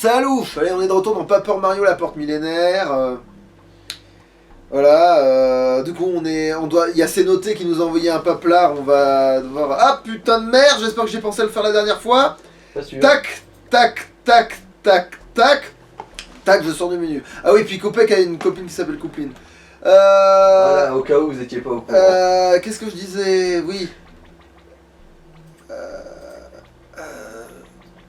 Salut. Allez, on est de retour dans Paper Mario la porte millénaire. Voilà, du coup il y a Cénoté qui nous a envoyé un paplard, on va devoir... Ah putain de merde, j'espère que j'ai pensé à le faire la dernière fois. Pas sûr. Tac, tac, tac, tac, tac. Tac, je sors du menu. Ah oui, puis Kopek a une copine qui s'appelle Coupine. Voilà, au cas où vous étiez pas au courant. Qu'est-ce que je disais? Oui.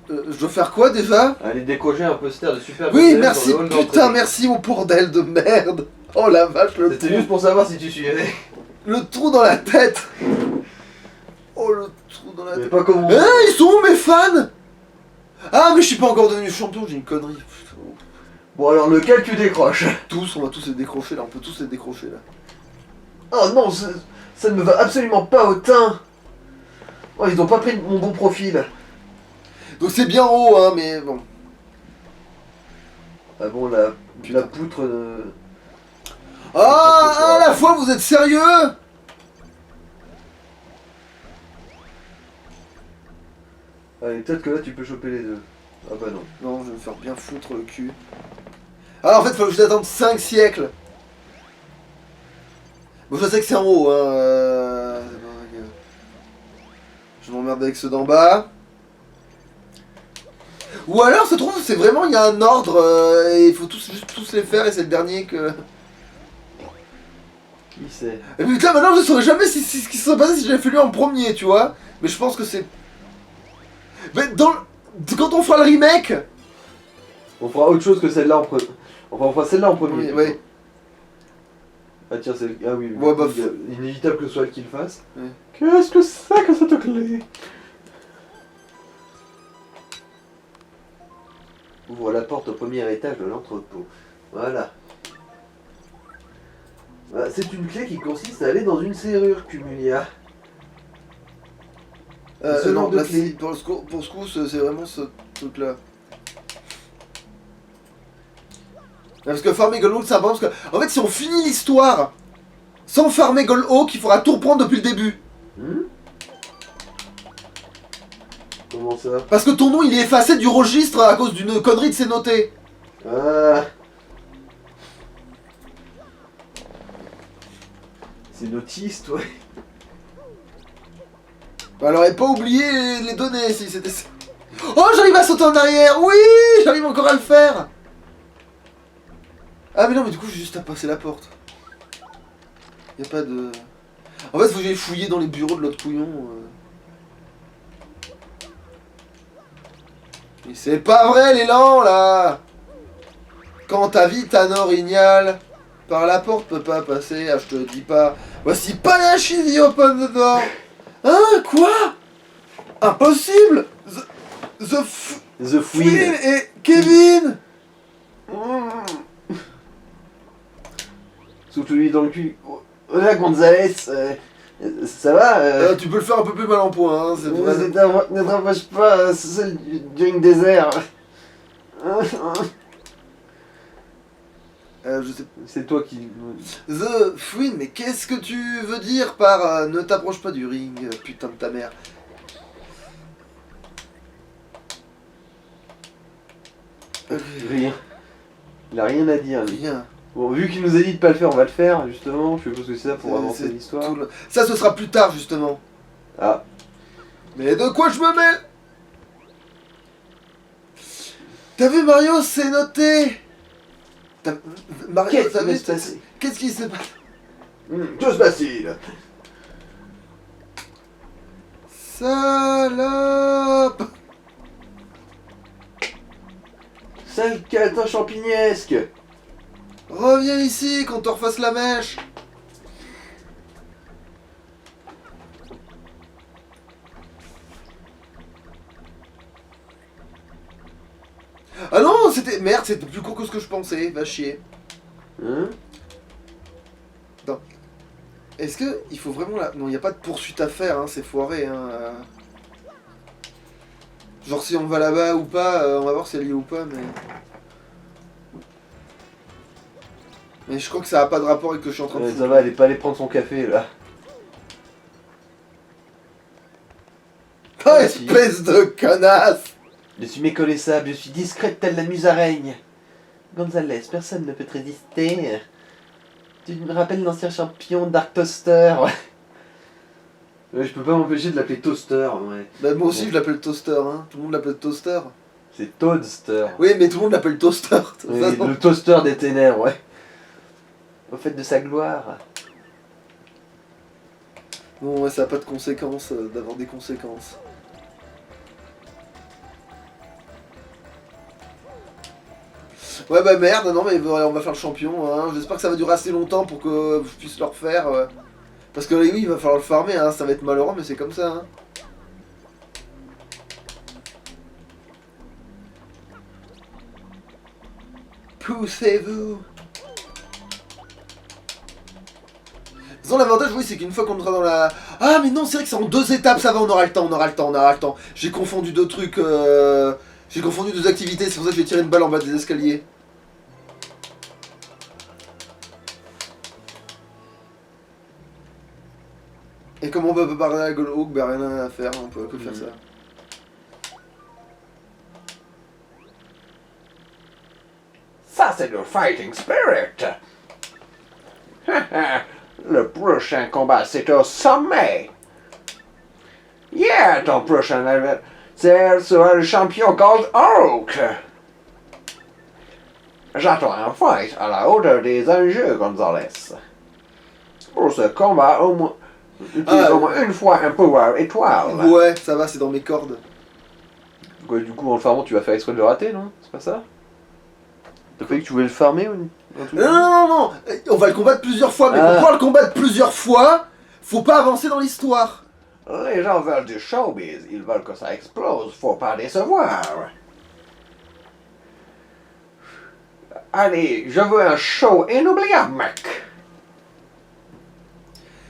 Je dois faire quoi déjà? Allez décocher un poster de Super Oui, Mario merci, dans le hall putain, d'entrée. merci mon bordel de merde. Oh la vache, le C'était trou. juste pour savoir si tu suivais. Le trou dans la tête. Oh, le trou dans la Mais tête. pas comme on... Ils sont où mes fans? Ah, mais je suis pas encore devenu champion, j'ai une connerie. Putain. Bon alors lequel tu décroches? Tous, on va tous les décrocher là, on peut tous les décrocher là. Oh non, ça ne me va absolument pas au teint. Oh, ils ont pas pris mon bon profil. Donc c'est bien haut, hein, mais bon. Ah bon, la poutre... Ah, à la fois, vous êtes sérieux? Allez, peut-être que là tu peux choper les deux. Ah bah non. Non, je vais me faire bien foutre le cul. Ah, en fait, faut que je attende 5 siècles. Bon, je sais que c'est en haut, hein. Je m'emmerde avec ceux d'en bas. Ou alors, ça se trouve, c'est vraiment, il y a un ordre, et il faut juste tous les faire, et c'est le dernier que... Qui sait? Et putain, maintenant, je saurais jamais ce qui se serait passé si j'avais fait lui en premier, tu vois. Mais je pense que c'est... Mais quand on fera le remake... On fera autre chose que celle-là en premier. Enfin, on fera celle-là en premier. Ouais. Ah tiens, c'est... Ah oui, Ouais, bah, inévitable que ce soit elle qui le fasse. Ouais. Qu'est-ce que c'est que cette clé? Ouvre la porte au premier étage de l'entrepôt. Voilà. Bah, c'est une clé qui consiste à aller dans une serrure, Cumulia. Ce non, nombre de là, clés. pour ce coup, c'est vraiment ce truc-là. Parce que farmer Gold c'est important, parce que... En fait, si on finit l'histoire sans farmer Gold Hawk, il faudra tout reprendre depuis le début. Comment ça? Parce que ton nom, il est effacé du registre à cause d'une connerie de Cénoté. Ah. C'est notiste, ouais. Bah, elle aurait pas oublié les données si c'était... Oh, j'arrive à sauter en arrière. Oui, j'arrive encore à le faire. Ah mais non, mais du coup, j'ai juste à passer la porte. Y a pas de... En fait, faut que j'aille fouiller dans les bureaux de l'autre couillon. Mais c'est pas vrai, l'élan, là. Quand ta vie Ignal, par la porte peut pas passer, ah, je te dis pas. Voici pas la chivie open the door. Hein, quoi? Impossible. The Fouine. Et Kevin. Souffle-lui dans le cul. Hola Gonzalez, ça va Tu peux le faire un peu plus mal en point, hein, c'est vrai. Ne te rapproche pas, c'est celle du ring désert. Je sais. C'est toi qui... The Fouine, mais qu'est-ce que tu veux dire par ne t'approche pas du ring, putain de ta mère. Rien. Il a rien à dire, lui. Rien. Bon, vu qu'il nous a dit de pas le faire, on va le faire, justement. Je suppose que c'est ça pour avancer l'histoire. Ça, ce sera plus tard, justement. Ah. Mais de quoi je me mets? T'as vu, Mario, c'est noté. Mario, Qu'est-ce t'as qui vu va se passer? Qu'est-ce qui s'est passé? Que se passe-t-il? Salope. Sale catin champignесque. Reviens ici, qu'on te refasse la mèche. Ah non, c'était... Merde, c'était plus court que ce que je pensais, va chier. Hein? Non. Est-ce que il faut vraiment la... Non, il n'y a pas de poursuite à faire, hein, c'est foiré, hein. Genre si on va là-bas ou pas, on va voir si elle y est ou pas, mais... Mais je crois que ça n'a pas de rapport avec ce que je suis en train de Ouais, foutre. ça va, elle est pas allée prendre son café, là. Oh, espèce de connasse. Je suis méconnaissable, je suis discrète telle la musaraigne. Gonzalez, personne ne peut te résister. Tu me rappelles l'ancien champion Dark Toaster. Ouais, je peux pas m'empêcher de l'appeler Toaster, ouais. Bah, moi aussi, je l'appelle Toaster, hein. Tout le monde l'appelle Toaster. C'est Toadster. Oui, mais tout le monde l'appelle Toaster. De toute Oui, façon. le Toaster des ténèbres, ouais. Au fait de sa gloire. Bon, ouais, ça n'a pas de conséquences d'avoir des conséquences. Ouais, bah merde, non, mais on va faire le champion. Hein. J'espère que ça va durer assez longtemps pour que je puisse le refaire. Parce que oui, il va falloir le farmer, hein. Ça va être malheureux, mais c'est comme ça. Hein. Poussez-vous. Disons, l'avantage, oui, c'est qu'une fois qu'on sera dans la... Ah, mais non, c'est vrai que c'est en 2 étapes, ça va, on aura le temps, on aura le temps, on aura le temps. J'ai confondu 2 trucs, J'ai confondu 2 activités, c'est pour ça que je vais tirer une balle en bas des escaliers. Et comme on peut parler à Goldhawk, bah rien à faire, on peut que faire ça. Ça, c'est le fighting spirit. Le prochain combat, c'est au sommet. Yeah, ton prochain adversaire sera le champion Gold Oak. J'attends un fight à la hauteur des enjeux, Gonzalez. Pour ce combat, utilise au moins une fois un pouvoir étoile. Ouais, ça va, c'est dans mes cordes. Quoi, du coup, en le farmant, tu vas faire exprès de le rater, non? C'est pas ça? T'as pas dit que tu voulais le farmer ou un truc Non, on va le combattre plusieurs fois, mais pour pouvoir le combattre plusieurs fois, faut pas avancer dans l'histoire. Les gens veulent du showbiz, ils veulent que ça explose, faut pas décevoir. Allez, je veux un show inoubliable, mec.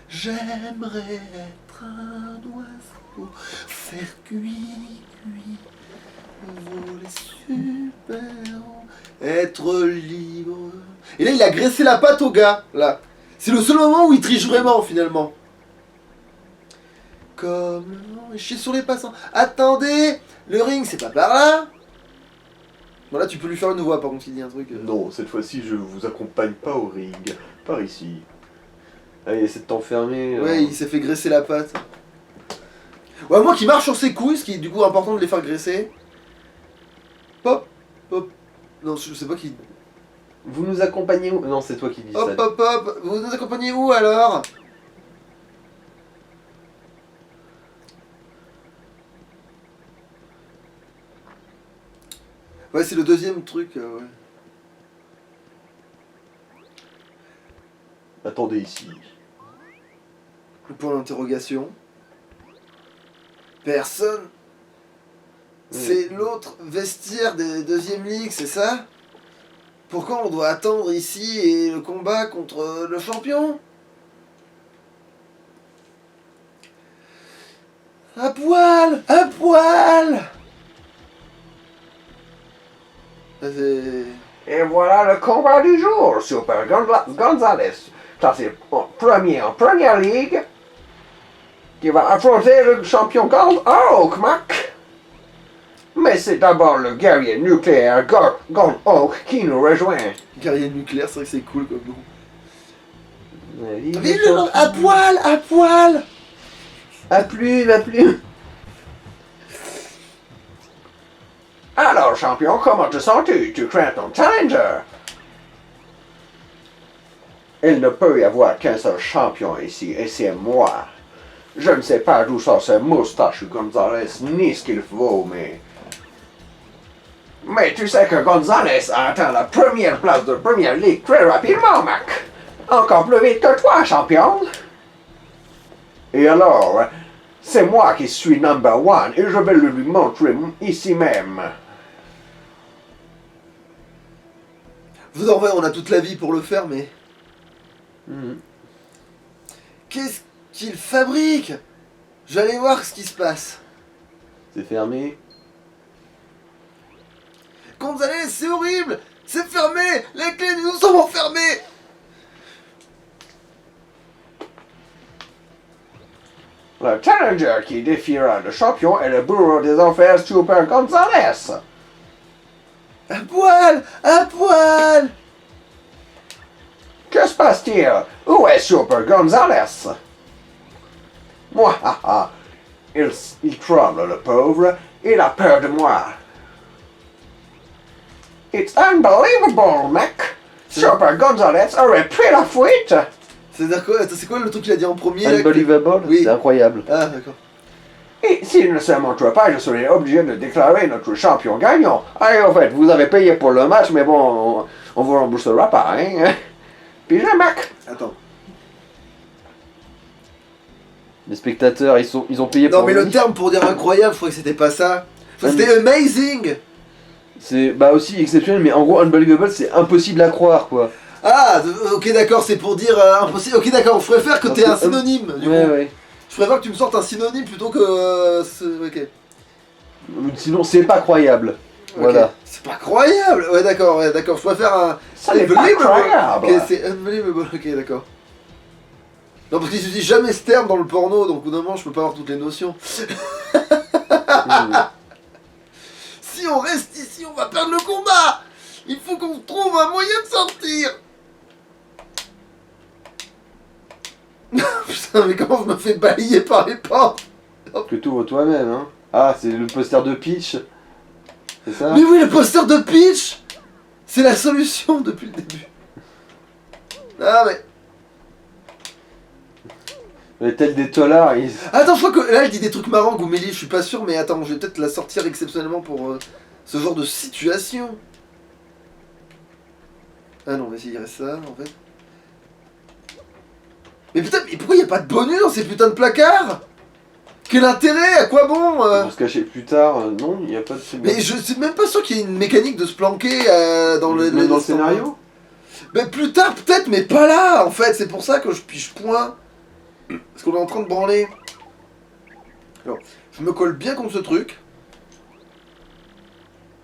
J'aimerais être un oiseau, faire cuit, voler super haut, être libre. Et là, il a graissé la patte au gars, là. C'est le seul moment où il triche vraiment, finalement. Comme le vent et chier sur les passants. Attendez, le ring, c'est pas par là. Bon, là, tu peux lui faire une voix, par contre, il dit un truc. Non, cette fois-ci, je vous accompagne pas au ring. Par ici. Allez, essaie de t'enfermer. Ouais, il s'est fait graisser la patte. Ouais, moi qui marche sur ses couilles, ce qui est du coup important de les faire graisser. Hop, hop. Non, je sais pas qui. Vous nous accompagnez où? Non, c'est toi qui dis Hop, ça. hop, hop. Vous nous accompagnez où alors? Ouais, c'est le deuxième truc, ouais. Attendez ici. Le point d'interrogation. Personne. C'est l'autre vestiaire des deuxième ligue, c'est ça? Pourquoi on doit attendre ici et le combat contre le champion? À poil! À poil! Et voilà le combat du jour, Super Gonzalez, classé premier en première ligue, qui va affronter le champion Gold Oak, Mac. Mais c'est d'abord le guerrier nucléaire Gold Oak qui nous rejoint. Guerrier nucléaire, c'est vrai que c'est cool comme nom. Vive Vive le le nom! À poil! À poil! À plume, à plume. Alors, champion, comment te sens-tu? Tu crains ton challenger? Il ne peut y avoir qu'un seul champion ici, et c'est moi. Je ne sais pas d'où sort ce moustache Gonzalez, ni ce qu'il faut, Mais tu sais que Gonzalez a atteint la première place de première ligue très rapidement, Mac. Encore plus vite que toi, champion. Et alors, c'est moi qui suis number one, et je vais le lui montrer ici même. Vous en vrai, on a toute la vie pour le faire, mais... Qu'est-ce qu'il fabrique? J'allais voir ce qui se passe. C'est fermé. Gonzalez, c'est horrible! C'est fermé! Les clés nous sont enfermées! Le challenger qui défiera le champion est le bourreau des enfers Super Gonzalez. À poil! À poil! Que se passe-t-il? Où est Super Gonzalez? Moi, haha. Il tremble, le pauvre. Il a peur de moi. It's unbelievable, mec. Super Gonzalez aurait pris la fuite. C'est-à-dire quoi? Attends, c'est quoi le truc qu'il a dit en premier là, Unbelievable, Oui. c'est incroyable. Ah, d'accord. Et s'il ne se montre pas, je serai obligé de déclarer notre champion gagnant. Allez, en fait, vous avez payé pour le match, mais bon, on vous remboursera pas, hein. Puis le mec. Attends. Les spectateurs, ils ont payé Non, pour mais le lui. terme pour dire incroyable, je crois que c'était pas ça. Ah, C'était amazing! C'est bah aussi exceptionnel, mais en gros, unbelievable, c'est impossible à croire, quoi. Ah, ok, d'accord, c'est pour dire impossible. Ok, d'accord, je préfère que Parce t'aies que, un synonyme. Du Ouais, coup. ouais. Je préfère que tu me sortes un synonyme plutôt que. Ok. Sinon, c'est pas croyable. Ok. Voilà. C'est pas croyable! Ouais, d'accord, je préfère un. Ça n'est pas incroyable. Ok, c'est unbelievable, ok, d'accord. Non, parce qu'ils utilisent jamais ce terme dans le porno, donc au bout d'un moment, je peux pas avoir toutes les notions. Si on reste ici, on va perdre le combat! Il faut qu'on trouve un moyen de sortir! Putain, mais comment je me fais balayer par les portes? Que tu ouvres toi-même, hein. Ah, c'est le poster de Peach. C'est ça? Mais oui, le poster de Peach! C'est la solution depuis le début. Ah, mais. Les tels des tolards, ils... Attends, je crois que là, elle dit des trucs marrants, Goumélie, je suis pas sûr, mais attends, je vais peut-être la sortir exceptionnellement pour ce genre de situation. Ah non, mais si, il reste ça, en fait. Mais putain, mais pourquoi il a pas de bonus dans ces putains de placards? Quel intérêt? À quoi bon Pour se cacher plus tard, non, il n'y a pas de... Mais je suis même pas sûr qu'il y ait une mécanique de se planquer dans le... Même dans le scénario? Mais plus tard, peut-être, mais pas là, en fait, c'est pour ça que je pige point. Parce qu'on est en train de branler. Alors, je me colle bien contre ce truc.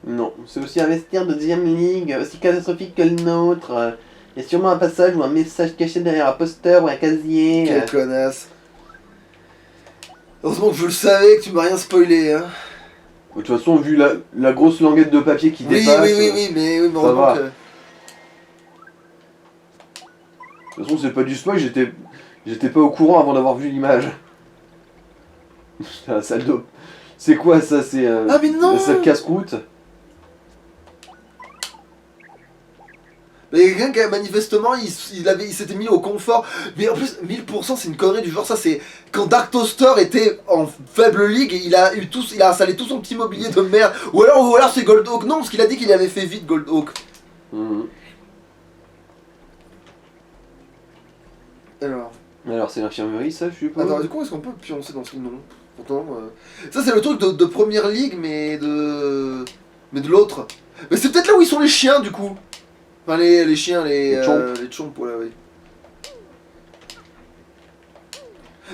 Non, c'est aussi un vestiaire de deuxième ligue, aussi catastrophique que le nôtre. Il y a sûrement un passage ou un message caché derrière un poster ou un casier. Quelle connasse. Heureusement que je le savais, que tu m'as rien spoilé, hein. De toute façon, vu la grosse languette de papier qui Oui, dépasse... oui, mais ça heureusement va. que... De toute façon, c'est pas du spoil, j'étais pas au courant avant d'avoir vu l'image. C'est la salle de... C'est quoi ça? C'est Ah mais non! la salle casse-croûte? Mais quelqu'un qui manifestement il s'était mis au confort. Mais en plus 1000% c'est une connerie du genre, ça c'est quand Dark Toaster était en faible ligue, il a installé tout son petit mobilier de merde. Ou alors c'est Gold Hawk. Non, parce qu'il a dit qu'il avait fait vite Gold Hawk. Mhm. Alors c'est l'infirmerie ça, je suppose. Attends, du coup est-ce qu'on peut pioncer dans ce nom? Pourtant ça c'est le truc de première ligue mais de l'autre. Mais c'est peut-être là où ils sont les chiens du coup. Enfin les chiens, les chomps, voilà, oui.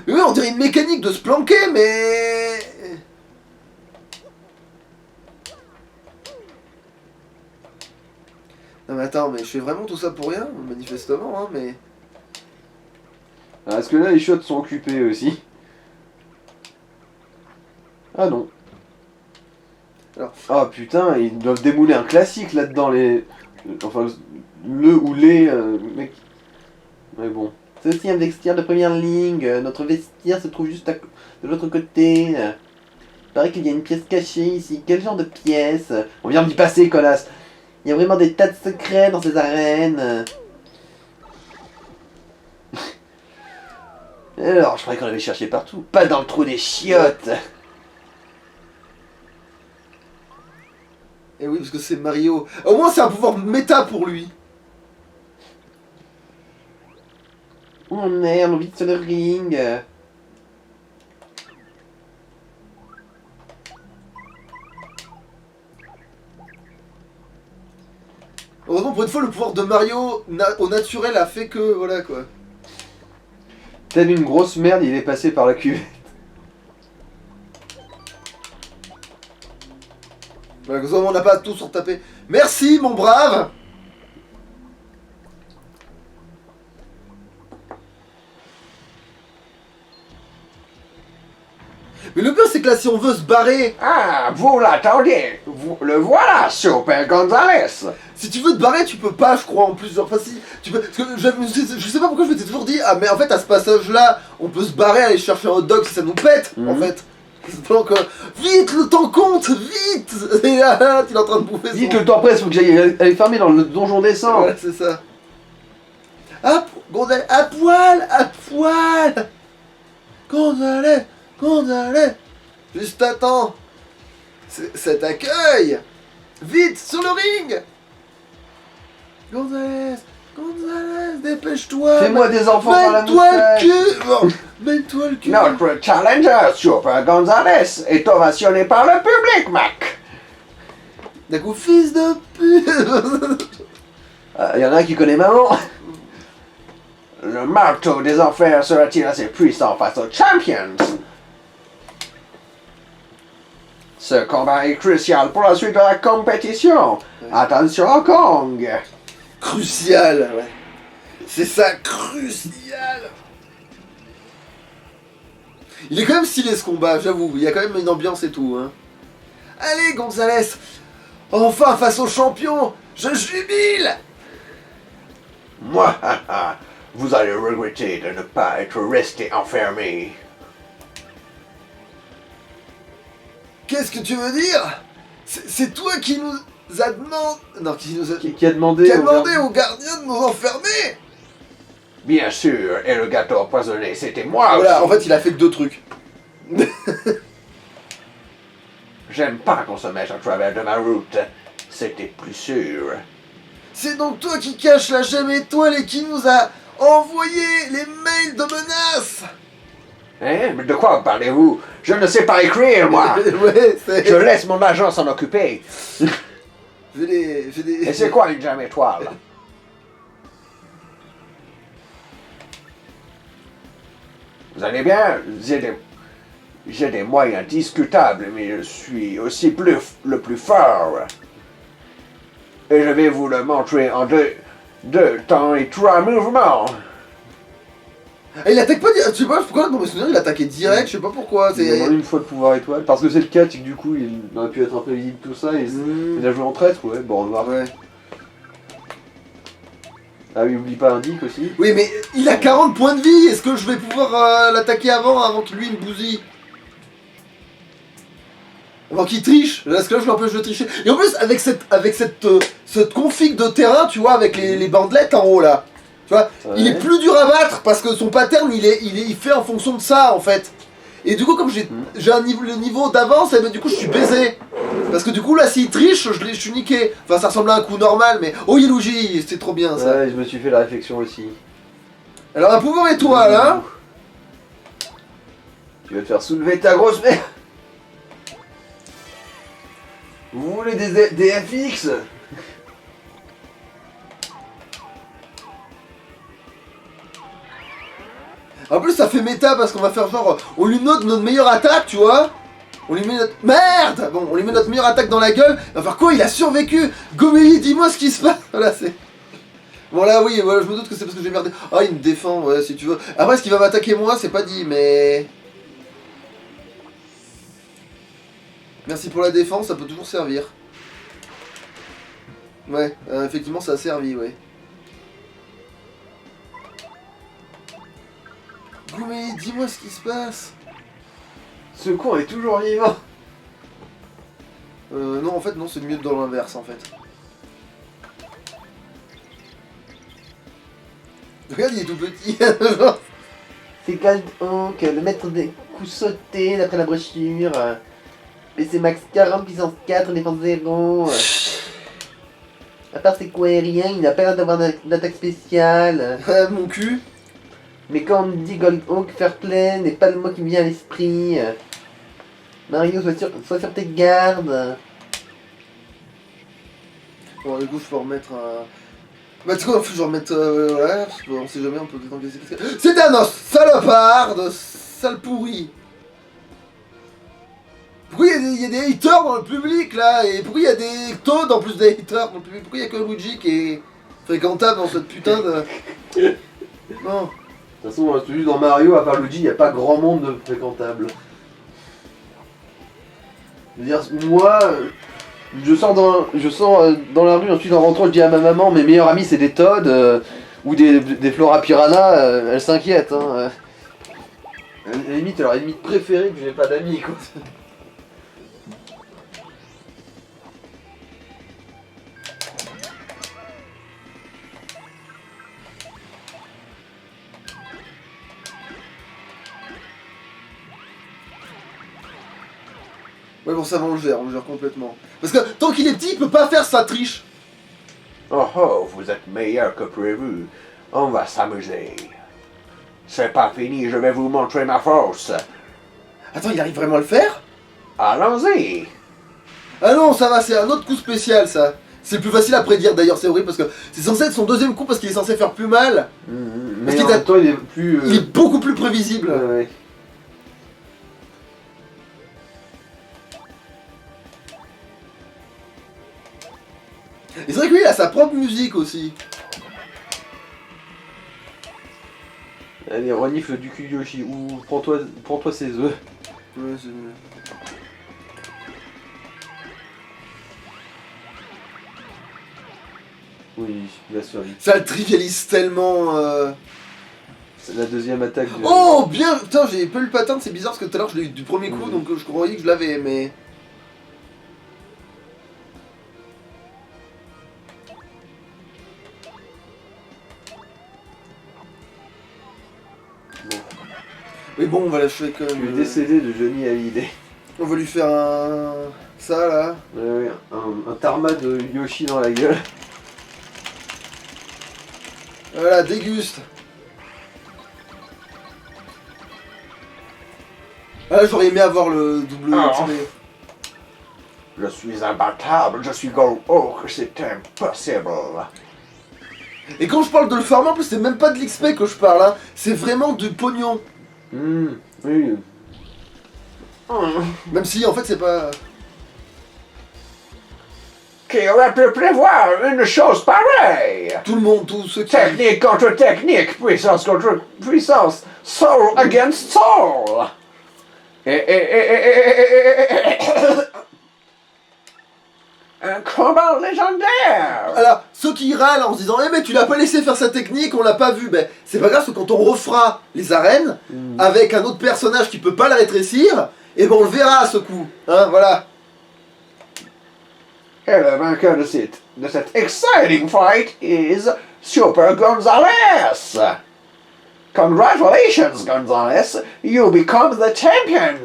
Mais oui, on dirait une mécanique de se planquer, mais... Non mais attends, mais je fais vraiment tout ça pour rien, manifestement, hein, mais... Ah, est-ce que là les shots sont occupés aussi? Ah non. Alors. Ah putain, ils doivent démouler un classique là-dedans, les... Enfin, le ou les mecs. Mais bon. C'est aussi un vestiaire de première ligne. Notre vestiaire se trouve juste de l'autre côté. Il paraît qu'il y a une pièce cachée ici. Quel genre de pièce? On vient d'y passer, connasse. Il y a vraiment des tas de secrets dans ces arènes. Alors, je croyais qu'on avait cherché partout. Pas dans le trou des chiottes. Et oui, parce que c'est Mario. Au moins c'est un pouvoir méta pour lui. On est vite sur le ring. Heureusement pour une fois le pouvoir de Mario au naturel a fait que... Voilà quoi. Telle une grosse merde, il est passé par la cuvette. Voilà, comme ça on n'a pas tout surtapé. Merci mon brave. Mais le pire, c'est que là, si on veut se barrer, Ah, vous l'attendiez. Vous le voilà, Super Gonzalez. si tu veux te barrer, tu peux pas, je crois, en plus. Enfin, si, tu peux. Parce que je sais pas pourquoi je m'étais toujours dit, ah, mais en fait, à ce passage-là, on peut se barrer, aller chercher un hot dog si ça nous pète, en fait. Donc, vite, le temps compte, vite. Et là, il est en train de bouffer Vite, le temps presse, faut que j'aille aller fermer dans le donjon des sangs. Voilà, c'est ça. Gonzalez, à poil, à poil. Gonzalez. Juste attends. Cet accueil. Vite, sur le ring. Gonzalez, dépêche-toi. Fais-moi des enfants par la Mets-toi le moustache. cul. Bon, mets-toi le cul. Notre challenger, Super Gonzalez, est ovationné par le public, Mac. D'un coup, fils de pute. Il y en a un qui connaît maman. Le marteau des enfers sera-t-il assez puissant face aux champions? Ce combat est crucial pour la suite de la compétition. Attention à Kong. Crucial, ouais. C'est ça, crucial. Il est quand même stylé ce combat, j'avoue. Il y a quand même une ambiance et tout. Hein. Allez, Gonzalez. Enfin, face au champion, je jubile. Moi, vous allez regretter de ne pas être resté enfermé. Qu'est-ce que tu veux dire? C'est toi qui nous a demandé... Non, Qui a demandé. qui a au demandé gars- aux gardiens de nous enfermer. Bien sûr, et le gâteau empoisonné, c'était moi Voilà, aussi. en fait, il a fait que 2 trucs. J'aime pas qu'on se mette à travers de ma route. C'était plus sûr. C'est donc toi qui caches la gemme étoile et qui nous a envoyé les mails de menaces. Hein? Mais de quoi parlez-vous? Je ne sais pas écrire, moi. Ouais, c'est... Je laisse mon agent s'en occuper. J'ai des... Et c'est quoi une gemme étoile? Vous allez bien? J'ai des moyens discutables, mais je suis aussi le plus fort. Et je vais vous le montrer en deux temps et 3 mouvements. Ah, il attaque pas direct, je sais pas pourquoi dans mes souvenirs il attaquait direct, je sais pas pourquoi, Il a c'est... demandé une fois de pouvoir étoile. Parce que c'est le cas, et que du coup, il aurait pu être imprévisible, tout ça. Et il a joué en traître, ouais. Bon, on va voir. Ouais. Ah oui, oublie pas Indique aussi. Oui mais il a 40 points de vie, est-ce que je vais pouvoir l'attaquer avant que lui il me bousille? Avant qu'il triche, parce que là je l'empêche de tricher. Et en plus avec cette config de terrain, tu vois, avec les bandelettes en haut là, tu vois, Ouais. il est plus dur à battre parce que son pattern il fait en fonction de ça en fait. Et du coup comme j'ai le niveau d'avance, et ben, du coup je suis baisé. Parce que du coup là s'il triche, je suis niqué. Enfin ça ressemble à un coup normal mais... Oh Yelouji, c'était trop bien ça. Ouais, je me suis fait la réflexion aussi. Alors un pouvoir étoile hein. Tu vas te faire soulever ta grosse merde. Vous voulez des FX? En plus ça fait méta parce qu'on va faire genre... On lui note notre meilleure attaque tu vois. On lui met notre... Merde. Bon, on lui met notre meilleure attaque dans la gueule. Il va faire quoi? Il a survécu. Goméli, dis-moi ce qui se passe. Voilà, c'est... Bon là, oui, voilà, je me doute que c'est parce que j'ai merdé. Ah, il me défend, ouais, si tu veux. Après, ce qu'il va m'attaquer moi, c'est pas dit, mais... Merci pour la défense, ça peut toujours servir. Ouais, effectivement, ça a servi, ouais. Goméli, dis-moi ce qui se passe. Ce con est toujours vivant. Non, en fait, non, c'est mieux dans l'inverse, en fait. Regarde, il est tout petit. C'est Goldhawk, le maître des coups sautés d'après la brochure. PC max 40, puissance 4, défense 0. À part ses coups aériens, il n'a pas l'air d'avoir d'attaque spéciale. Mon cul. Mais quand on me dit Goldhawk, fair play n'est pas le mot qui me vient à l'esprit. Mario, sois sur tes gardes. Bon, du coup, je peux remettre un... Bah, tu sais quoi, je vais remettre... ouais, on sait jamais, on peut peut-être encaisser... C'est Thanos, salopard, sale pourri. Pourquoi il y a des haters dans le public, là? Et pourquoi il y a des Toad en plus des haters dans le public? Pourquoi il y a que Luigi qui est fréquentable dans cette putain de... Non. De toute façon, juste dans Mario, à part Luigi, il n'y a pas grand monde de fréquentable. Je veux dire, moi, je sors dans la rue, ensuite en rentrant, je dis à ma maman, mes meilleurs amis c'est des Todd ou des Flora Piranha, elle s'inquiète. Hein. À la limite, elle aurait limite préféré que j'ai pas d'amis, quoi. Ouais, bon, ça va, on le gère complètement. Parce que tant qu'il est petit, il peut pas faire sa triche. Oh oh, vous êtes meilleur que prévu. On va s'amuser. C'est pas fini, je vais vous montrer ma force. Attends, il arrive vraiment à le faire? Allons-y. Ah non, ça va, c'est un autre coup spécial, ça. C'est plus facile à prédire, d'ailleurs, c'est horrible, parce que c'est censé être son deuxième coup, parce qu'il est censé faire plus mal. Mais en même temps, il est plus... Il est beaucoup plus prévisible. Ouais. Et c'est vrai que lui, il a sa propre musique aussi. Allez, renifle du cul Yoshi, ou prends-toi ses œufs. Ouais, c'est mieux. Oui, il a survécu. Ça le trivialise tellement. C'est la deuxième attaque de... Oh, bien. Putain, j'ai pas eu le pattern, c'est bizarre, parce que tout à l'heure, je l'ai eu du premier coup, donc je croyais que je l'avais, mais... Bon. Mais bon, on va l'achever quand même. Tu es décédé de Johnny Hallyday. On va lui faire un... ça, là. Ouais, un tarma de Yoshi dans la gueule. Voilà, déguste. Ah, j'aurais aimé avoir le double... Oh. Je suis imbattable, je suis Gold-Oak, c'est impossible. Et quand je parle de le farmer, en plus, c'est même pas de l'XP que je parle, hein. C'est vraiment du pognon. Oui. Même si, en fait, c'est pas... Qui aurait pu prévoir une chose pareille? Tout le monde, tous ceux qui... Technique contre technique, puissance contre puissance, soul against soul. Un combat légendaire. Alors, ceux qui râlent en se disant « Eh mais tu l'as pas laissé faire sa technique, on l'a pas vu », ben c'est pas grave, parce que quand on refera les arènes, avec un autre personnage qui peut pas le rétrécir, et ben on le verra à ce coup, hein, voilà. Et le vainqueur de cette exciting fight is Super Gonzalez. Congratulations, Gonzalez, you become the champion.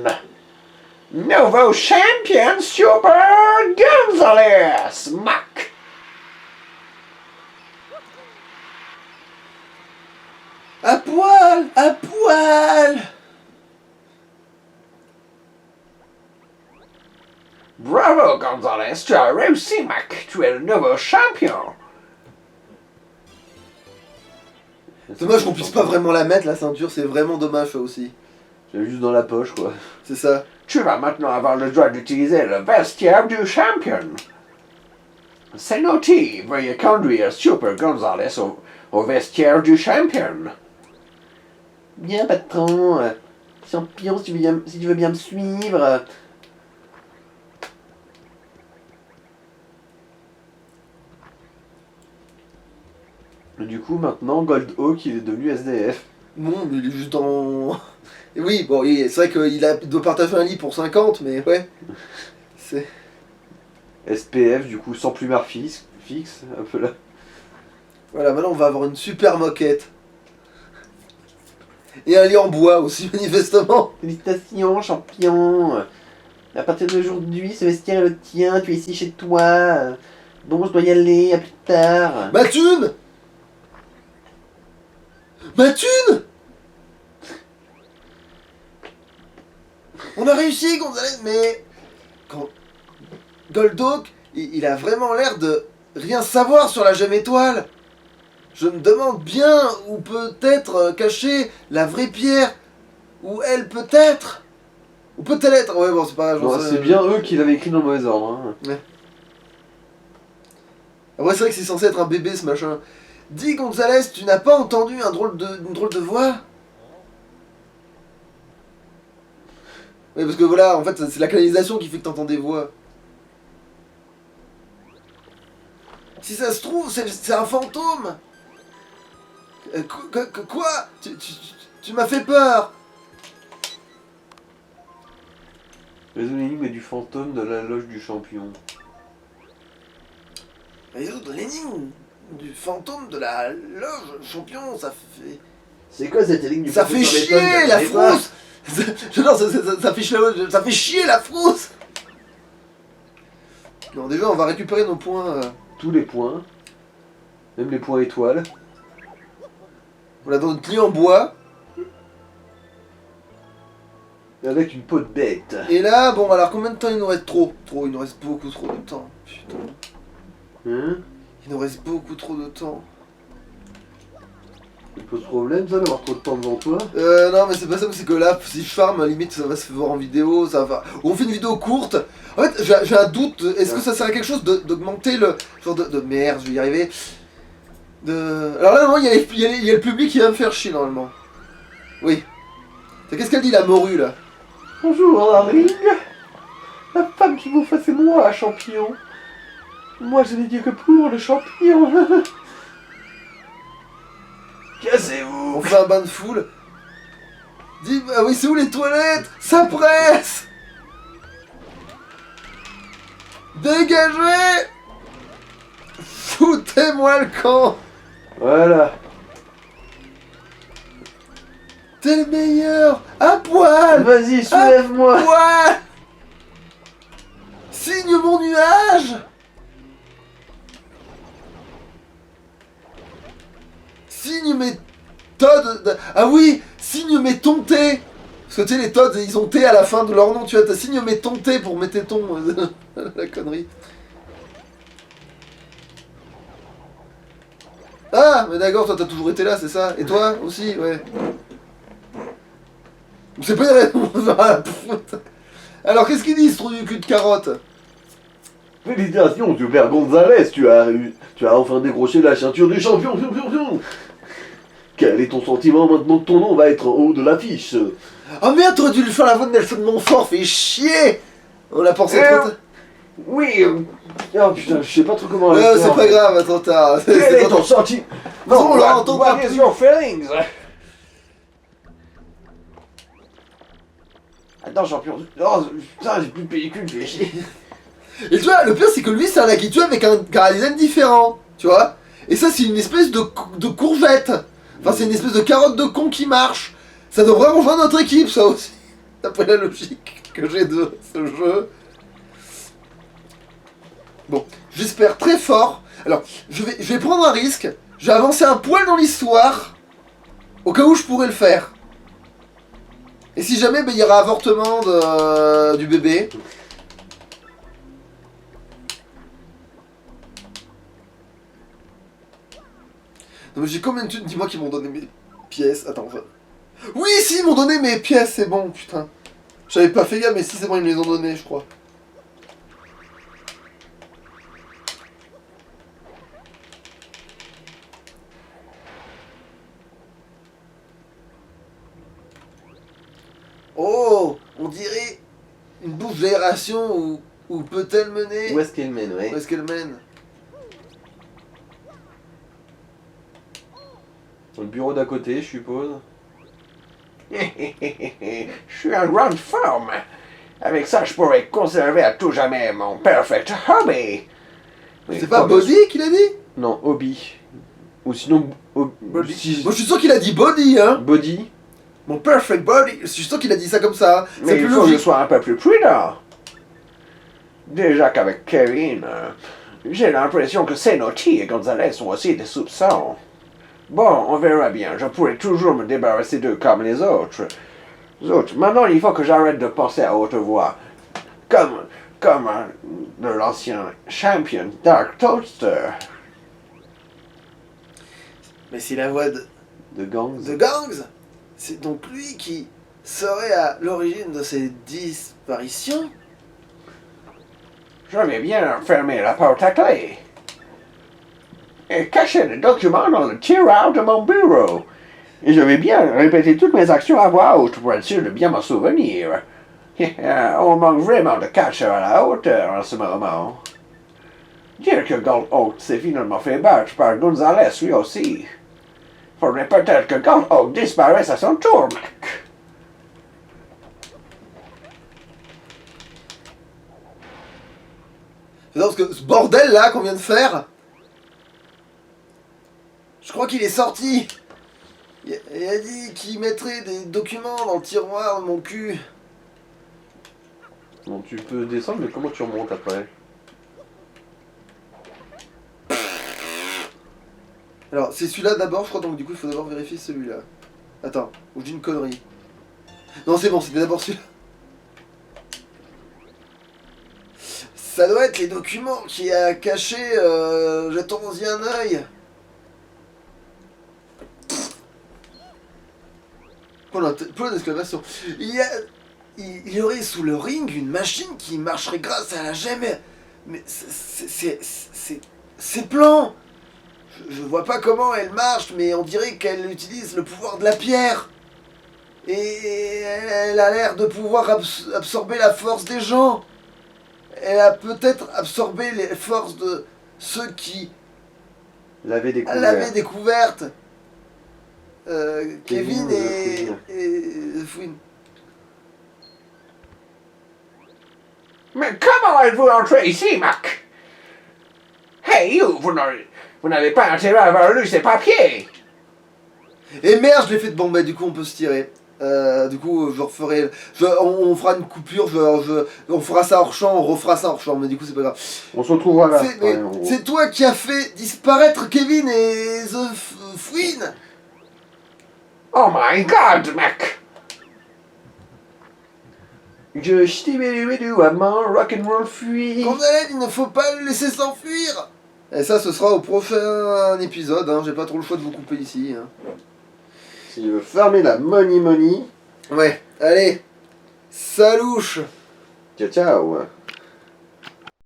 Nouveau champion Super Gonzalez, Mac. À poil, à poil. Bravo, Gonzalez, tu as réussi, Mac. Tu es le nouveau champion. Dommage qu'on puisse pas vraiment la mettre, la ceinture, c'est vraiment dommage ça aussi. J'ai juste dans la poche, quoi. C'est ça. Tu vas maintenant avoir le droit d'utiliser le vestiaire du champion. C'est noté, veuillez conduire Super Gonzalez au vestiaire du champion. Bien, patron. Champion, si tu veux bien me suivre. Du coup, maintenant, Gold-Hawk, il est devenu SDF. Non, mais il est juste en... Oui, bon, c'est vrai qu'il doit partager un lit pour 50, mais ouais. C'est... SPF, du coup, sans plumard fixe, un peu là. Voilà, maintenant on va avoir une super moquette. Et un lit en bois aussi, manifestement. Félicitations, champion. À partir d'aujourd'hui, ce vestiaire est le tien, tu es ici chez toi. Bon, je dois y aller, à plus tard. Ma thune! Ma thune! On a réussi, Gonzalez, mais... Quand... Gold-Hawk, il a vraiment l'air de rien savoir sur la gemme étoile. Je me demande bien où peut être cachée la vraie pierre. Où elle peut être. Où peut-elle être? Ouais, bon, c'est pas grave. Bon, c'est bien eux qui l'avaient écrit dans le mauvais ordre. Hein. Ouais. Après, c'est vrai que c'est censé être un bébé, ce machin. Dis, Gonzalez, tu n'as pas entendu une drôle de voix? Oui, parce que voilà, en fait, c'est la canalisation qui fait que t'entends des voix. Si ça se trouve, c'est un fantôme. Quoi? Tu m'as fait peur. Résoudre l'énigme du fantôme de la loge du champion. Résoudre l'énigme du fantôme de la loge champion, ça fait... C'est quoi cette énigme du Ça fantôme fait sur chier l'étoile, la je connais pas. frousse. Non, ça fait chier la frousse. Non, déjà, on va récupérer nos points. Tous les points. Même les points étoiles. On a dans notre lit en bois. Avec une peau de bête. Et là, bon, alors combien de temps il nous reste trop? Il nous reste beaucoup trop de temps. Putain. Hein? Il nous reste beaucoup trop de temps. Ça pose problème ça d'avoir trop de temps devant toi? Non, mais c'est pas ça, c'est que là, si je farm, limite, ça va se voir en vidéo, ça va... Ou on fait une vidéo courte. En fait, j'ai un doute, est-ce que ça sert à quelque chose d'augmenter le... Genre de merde, je vais y arriver. Alors là, normalement, il y a le public qui va me faire chier, normalement. Oui. Qu'est-ce qu'elle dit, la morue, là? Bonjour, Darling. La femme qui vous fait, c'est moi, champion. Moi, je n'ai dit que pour le champion. Cassez-vous. On fait un bain de foule. Dis, ah oui, c'est où les toilettes? Ça presse. Dégagez. Foutez-moi le camp. Voilà. T'es le meilleur. À poil. Vas-y, soulève-moi. À poil. Signe mon nuage. Signe mes Todd. Ah oui, signe mes tontés. Parce que tu sais, les Todd, ils ont T à la fin de leur nom, tu vois. T'as signe mes tontés pour mes tétons. La connerie. Ah, mais d'accord, toi t'as toujours été là, c'est ça? Et toi aussi, ouais. C'est pas une réponse. Alors qu'est-ce qu'ils disent, ce trou du cul de carotte? Félicitations, Super Gonzalez, tu as enfin décroché la ceinture du champion. Quel est ton sentiment maintenant que ton nom va être en haut de l'affiche? Oh merde, t'aurais dû lui faire la voix de Nelson Montfort, fais chier. On l'a pensé trop tard. Oui, Oh putain, je sais pas trop comment Ouais, le c'est faire. pas grave, trop tard. quel est ton sentiment? Non, on l'entend pas. What is your feelings? Attends, champion. Oh, putain, j'ai plus de pellicule, je vais chier. Et tu vois, le pire c'est que lui c'est un Lakitu avec un design différent, tu vois. Et ça c'est une espèce de courgette. Enfin c'est une espèce de carotte de con qui marche. Ça devrait rejoindre notre équipe ça aussi. D'après la logique que j'ai de ce jeu. Bon, j'espère très fort. Alors, je vais prendre un risque. Je vais avancer un poil dans l'histoire. Au cas où je pourrais le faire. Et si jamais il y aura avortement du bébé. Non mais j'ai combien de thunes? Dis-moi qu'ils m'ont donné mes pièces. Attends, enfin... Oui, si, ils m'ont donné mes pièces, c'est bon, putain. J'avais pas fait gaffe, mais si, c'est bon, ils me les ont donné, je crois. Oh, on dirait une bouche d'aération où peut-elle mener? Où est-ce qu'elle mène, ouais? Où est-ce qu'elle mène? Dans le bureau d'à côté, je suppose. Je suis en grande forme. Avec ça, je pourrais conserver à tout jamais mon perfect hobby. C'est pas Body qu'il a dit? Non, hobby. Ou sinon... Body. si- Moi je suis sûr qu'il a dit Body, hein. Body. Mon perfect body. Je suis sûr qu'il a dit ça comme ça. C'est Mais plus il faut que je logique. sois un peu plus prudent. Déjà qu'avec Kevin, j'ai l'impression que Senotti et Gonzalez ont aussi des soupçons. Bon, on verra bien. Je pourrais toujours me débarrasser d'eux comme les autres. Maintenant, il faut que j'arrête de penser à haute voix. Comme de l'ancien champion Dark Toaster. Mais c'est la voix De gangs. de Gangs. C'est donc lui qui serait à l'origine de ces disparitions. Je vais bien fermer la porte à clé. Et cacher les documents dans le tiroir de mon bureau. Et je vais bien répéter toutes mes actions à voix haute pour être sûr de bien m'en souvenir. On manque vraiment de catcheurs à la hauteur en ce moment. Dire que Gold Oak s'est finalement fait battre par Gonzalez lui aussi. Faudrait peut-être que Gold Oak disparaisse à son tour, mec. Non, parce que ce bordel là qu'on vient de faire, je crois qu'il est sorti. Il a dit qu'il mettrait des documents dans le tiroir de mon cul. Bon, tu peux descendre, mais comment tu remontes après? Alors, c'est celui-là d'abord, je crois, donc du coup, il faut d'abord vérifier celui-là. Attends, ou je dis une connerie. Non, c'est bon, c'était d'abord celui-là. Ça doit être les documents qui a caché, jetons-y un œil. Point d'exclamation. Il y aurait sous le ring une machine qui marcherait grâce à la gemme. Mais c'est plan. Je vois pas comment elle marche, mais on dirait qu'elle utilise le pouvoir de la pierre. Et elle a l'air de pouvoir absorber la force des gens. Elle a peut-être absorbé les forces de ceux qui L'avait découvert. l'avaient découverte. Kevin Kevin et Fouine. Mais comment êtes-vous entré ici, Mac? Hey, you, vous n'avez pas intérêt à avoir lu ces papiers. Et merde, je l'ai fait de bon, bah du coup on peut se tirer. Du coup, je referai. On fera une coupure, on fera ça hors champ, on refera ça hors champ, mais du coup, c'est pas grave. On se retrouvera là. C'est toi qui as fait disparaître Kevin et The Fouine. Oh my god, mec! Je ch'ti-bidi-bidou à mon rock'n'roll fuit. Gonzalez, il ne faut pas le laisser s'enfuir. Et ça, ce sera au prochain épisode, hein. J'ai pas trop le choix de vous couper ici. Hein. S'il veut fermer la money. Ouais, allez, salouche. Ciao, ciao.